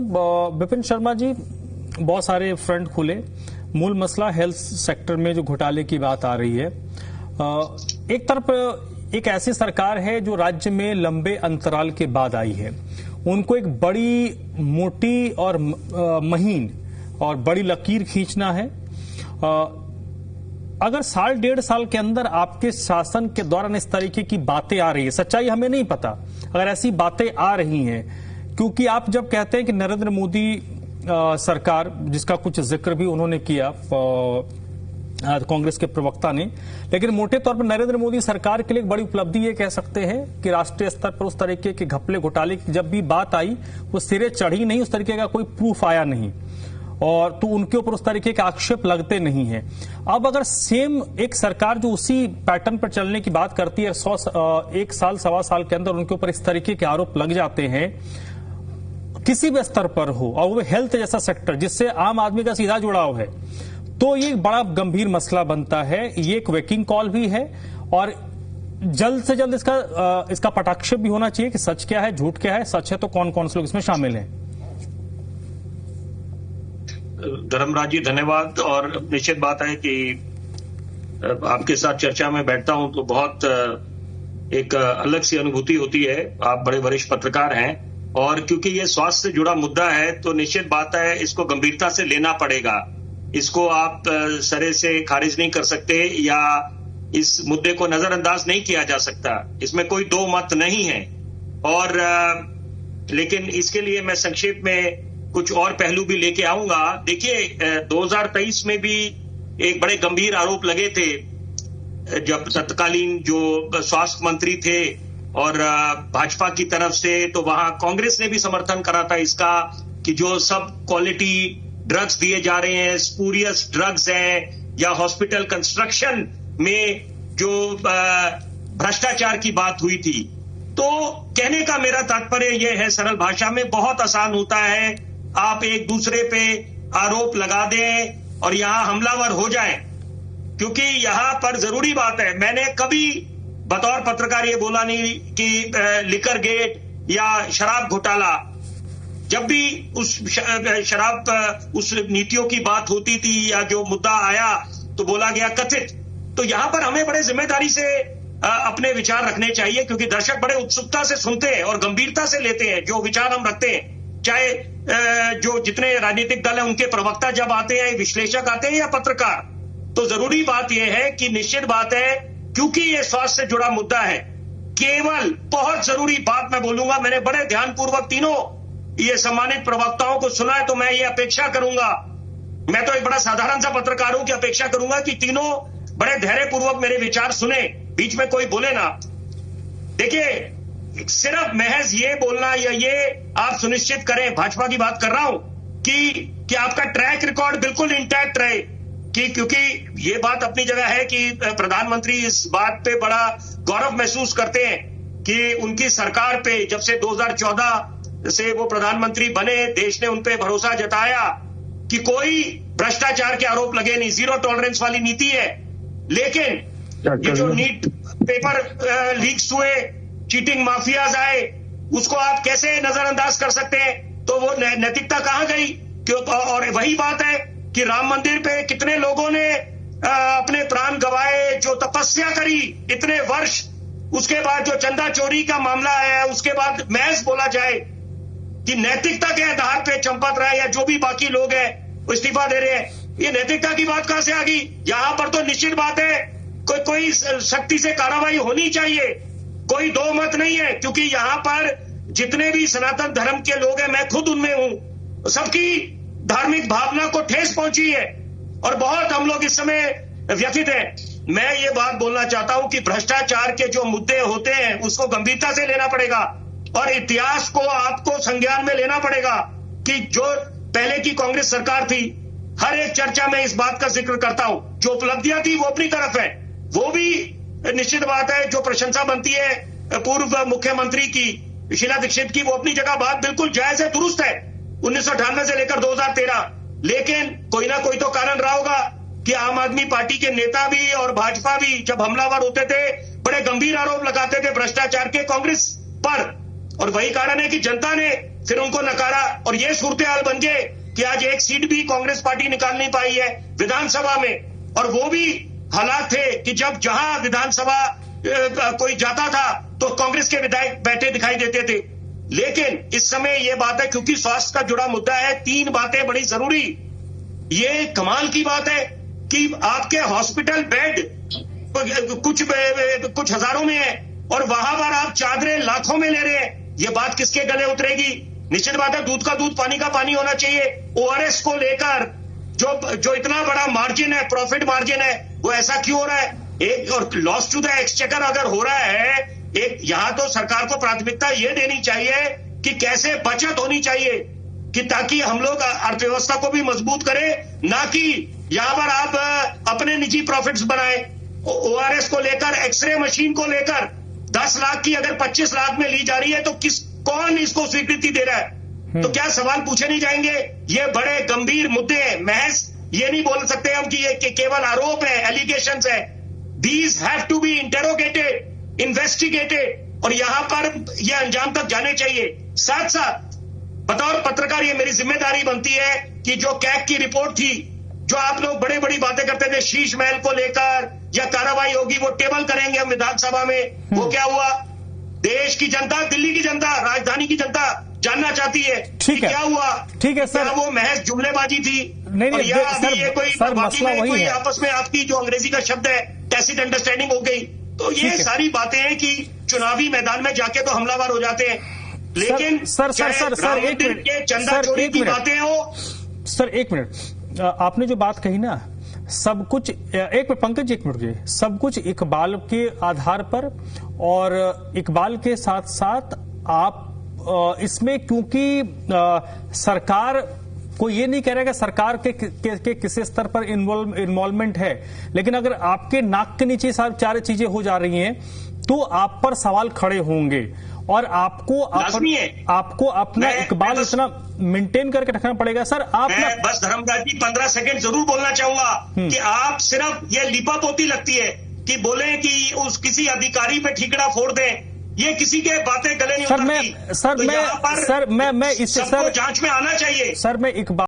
विपिन शर्मा जी, बहुत सारे फ्रंट खुले। मूल मसला हेल्थ सेक्टर में जो घोटाले की बात आ रही है। एक तरफ एक ऐसी सरकार है जो राज्य में लंबे अंतराल के बाद आई है, उनको एक बड़ी मोटी और महीन और बड़ी लकीर खींचना है। अगर साल डेढ़ साल के अंदर आपके शासन के दौरान इस तरीके की बातें आ रही है, सच्चाई हमें नहीं पता, अगर ऐसी बातें आ रही हैं, क्योंकि आप जब कहते हैं कि नरेंद्र मोदी सरकार, जिसका कुछ जिक्र भी उन्होंने किया कांग्रेस के प्रवक्ता ने, लेकिन मोटे तौर पर नरेंद्र मोदी सरकार के लिए एक बड़ी उपलब्धि ये कह सकते हैं कि राष्ट्रीय स्तर पर उस तरीके के घपले घोटाले की जब भी बात आई वो सिरे चढ़ी नहीं, उस तरीके का कोई प्रूफ आया नहीं, और तो उनके ऊपर उस तरीके के आक्षेप लगते नहीं हैं। अब अगर सेम एक सरकार जो उसी पैटर्न पर चलने की बात करती है, 1 साल सवा साल के अंदर उनके ऊपर इस तरीके के आरोप लग जाते हैं, किसी भी स्तर पर हो, और वो हेल्थ जैसा सेक्टर जिससे आम आदमी का सीधा जुड़ाव है, तो ये बड़ा गंभीर मसला बनता है। ये एक वेकिंग कॉल भी है, और जल्द से जल्द इसका पटाक्षेप भी होना चाहिए कि सच क्या है, झूठ क्या है, सच है तो कौन कौन से लोग इसमें शामिल हैं। धर्मराज जी धन्यवाद। और निश्चित बात है कि आपके साथ चर्चा में बैठता हूं तो बहुत एक अलग सी अनुभूति होती है। आप बड़े वरिष्ठ पत्रकार हैं, और क्योंकि ये स्वास्थ्य से जुड़ा मुद्दा है तो निश्चित बात है इसको गंभीरता से लेना पड़ेगा। इसको आप सरे से खारिज नहीं कर सकते, या इस मुद्दे को नजरअंदाज नहीं किया जा सकता, इसमें कोई दो मत नहीं है। और लेकिन इसके लिए मैं संक्षेप में कुछ और पहलू भी लेके आऊंगा। देखिए, 2023 में भी एक बड़े गंभीर आरोप लगे थे, जब तत्कालीन जो स्वास्थ्य मंत्री थे और भाजपा की तरफ से, तो वहां कांग्रेस ने भी समर्थन करा था इसका कि जो सब क्वालिटी ड्रग्स दिए जा रहे हैं, स्पूरियस ड्रग्स हैं, या हॉस्पिटल कंस्ट्रक्शन में जो भ्रष्टाचार की बात हुई थी। तो कहने का मेरा तात्पर्य यह है, सरल भाषा में, बहुत आसान होता है आप एक दूसरे पे आरोप लगा दें और यहां हमलावर हो जाएं, क्योंकि यहां पर जरूरी बात है, मैंने कभी बतौर पत्रकार ये बोला नहीं कि लिकर गेट या शराब घोटाला, जब भी उस शराब उस नीतियों की बात होती थी या जो मुद्दा आया तो बोला गया कथित। तो यहां पर हमें बड़े जिम्मेदारी से अपने विचार रखने चाहिए, क्योंकि दर्शक बड़े उत्सुकता से सुनते हैं और गंभीरता से लेते हैं जो विचार हम रखते हैं, चाहे जो जितने राजनीतिक दल हैं उनके प्रवक्ता जब आते हैं, विश्लेषक आते हैं या पत्रकार। तो जरूरी बात यह है कि निश्चित बात है, क्योंकि यह स्वास्थ्य से जुड़ा मुद्दा है, केवल बहुत जरूरी बात मैं बोलूंगा, मैंने बड़े ध्यानपूर्वक तीनों ये सम्मानित प्रवक्ताओं को सुना है, तो मैं ये अपेक्षा करूंगा, मैं तो एक बड़ा साधारण सा पत्रकार हूं, कि अपेक्षा करूंगा कि तीनों बड़े धैर्यपूर्वक मेरे विचार सुने, बीच में कोई बोले ना। देखिए, सिर्फ महज ये बोलना या ये आप सुनिश्चित करें, भाजपा की बात कर रहा हूं, कि आपका ट्रैक रिकॉर्ड बिल्कुल इंटैक्ट रहे, कि क्योंकि ये बात अपनी जगह है कि प्रधानमंत्री इस बात पे बड़ा गौरव महसूस करते हैं कि उनकी सरकार पे, जब से 2014 से वो प्रधानमंत्री बने, देश ने उन पे भरोसा जताया कि कोई भ्रष्टाचार के आरोप लगे नहीं, जीरो टॉलरेंस वाली नीति है। लेकिन ये जो नीट पेपर लीक्स हुए, चीटिंग माफियाज आए, उसको आप कैसे नजरअंदाज कर सकते हैं? तो वो नैतिकता कहां गई? और वही बात है कि राम मंदिर पे कितने लोगों ने अपने प्राण गंवाए, जो तपस्या करी इतने वर्ष, उसके बाद जो चंदा चोरी का मामला आया है, उसके बाद महज बोला जाए कि नैतिकता के आधार पे चंपत राय या जो भी बाकी लोग हैं वो इस्तीफा दे रहे हैं। ये नैतिकता की बात कहां से आ गई? यहां पर तो निश्चित बात है कोई सख्ती से कार्रवाई होनी चाहिए, कोई दो मत नहीं है, क्योंकि यहां पर जितने भी सनातन धर्म के लोग हैं, मैं खुद उनमें हूं, सबकी धार्मिक भावना को ठेस पहुंची है और बहुत हम लोग इस समय व्यथित हैं। मैं ये बात बोलना चाहता हूं कि भ्रष्टाचार के जो मुद्दे होते हैं उसको गंभीरता से लेना पड़ेगा, और इतिहास को आपको संज्ञान में लेना पड़ेगा कि जो पहले की कांग्रेस सरकार थी, हर एक चर्चा में इस बात का जिक्र करता हूं, जो उपलब्धियां थी वो अपनी तरफ है, वो भी निश्चित बात है, जो प्रशंसा बनती है पूर्व मुख्यमंत्री की शीला दीक्षित की, वो अपनी जगह बात बिल्कुल जायज है, दुरुस्त है, 1998 से लेकर 2013। लेकिन कोई ना कोई तो कारण रहा होगा कि आम आदमी पार्टी के नेता भी और भाजपा भी जब हमलावर होते थे, बड़े गंभीर आरोप लगाते थे भ्रष्टाचार के कांग्रेस पर, और वही कारण है कि जनता ने फिर उनको नकारा और ये सूरत हाल बन गए कि आज एक सीट भी कांग्रेस पार्टी निकाल नहीं पाई है विधानसभा में। और वो भी हालात थे कि जब जहां विधानसभा कोई जाता था तो कांग्रेस के विधायक बैठे दिखाई देते थे। लेकिन इस समय ये बात है, क्योंकि स्वास्थ्य का जुड़ा मुद्दा है, 3 बातें बड़ी जरूरी। ये कमाल की बात है कि आपके हॉस्पिटल बेड कुछ हजारों में है और वहां पर आप चादरें लाखों में ले रहे हैं। ये बात किसके गले उतरेगी? निश्चित बात है, दूध का दूध पानी का पानी होना चाहिए। ओआरएस को लेकर जो इतना बड़ा मार्जिन है, प्रॉफिट मार्जिन है, वो ऐसा क्यों हो रहा है? एक और लॉस टू द एक्सचेकर अगर हो रहा है, एक यहां तो सरकार को प्राथमिकता ये देनी चाहिए कि कैसे बचत होनी चाहिए कि ताकि हम लोग अर्थव्यवस्था को भी मजबूत करें, ना कि यहां पर आप अपने निजी प्रॉफिट्स बनाए। ओआरएस को लेकर, एक्सरे मशीन को लेकर 10 लाख की अगर 25 लाख में ली जा रही है तो कौन इसको स्वीकृति दे रहा है? तो क्या सवाल पूछे नहीं जाएंगे? ये बड़े गंभीर मुद्दे हैं। महज ये नहीं बोल सकते हम कि ये केवल आरोप है, एलिगेशंस है। These have to be interrogated, investigated और यहां पर ये अंजाम तक जाने चाहिए। साथ साथ बतौर पत्रकार ये मेरी जिम्मेदारी बनती है कि जो कैग की रिपोर्ट थी, जो आप लोग बड़ी बड़ी बातें करते थे शीश महल को लेकर या कार्रवाई होगी, वो टेबल करेंगे हम विधानसभा में, वो क्या हुआ? देश की जनता, दिल्ली की जनता, राजधानी की जनता जानना चाहती है कि क्या हुआ। ठीक है सर, क्या वो महज जुमलेबाजी थी? नहीं सर, ये कोई मसला वही है, आपस में आपकी जो अंग्रेजी का शब्द है टैसिट अंडरस्टैंडिंग हो गई। तो ये सारी बातें हैं कि चुनावी मैदान में जाके तो हमलावर हो जाते हैं, लेकिन सर एक मिनट, चंदा चोरी की बातें हो। सर एक मिनट, आपने जो बात कही ना, सब कुछ एक मिनट पंकज, एक मिनट, सब कुछ इकबाल के आधार पर, और इकबाल के साथ साथ आप इसमें, क्योंकि सरकार को ये नहीं कह रहा कि सरकार के किसी स्तर पर इन्वॉल्वमेंट है, लेकिन अगर आपके नाक के नीचे सारी चीजें हो जा रही हैं तो आप पर सवाल खड़े होंगे और आपको अपना इकबाल इतना मेंटेन करके रखना पड़ेगा। सर आप बस धर्मराज जी 15 सेकंड जरूर बोलना चाहूंगा कि आप सिर्फ ये लिपापोती लगती है कि बोले कि उस किसी अधिकारी पे ठीकरा फोड़ दें, ये किसी के बातें गले नहीं उतरती। सर मैं इससे सबको जांच में आना चाहिए। सर मैं इकबाल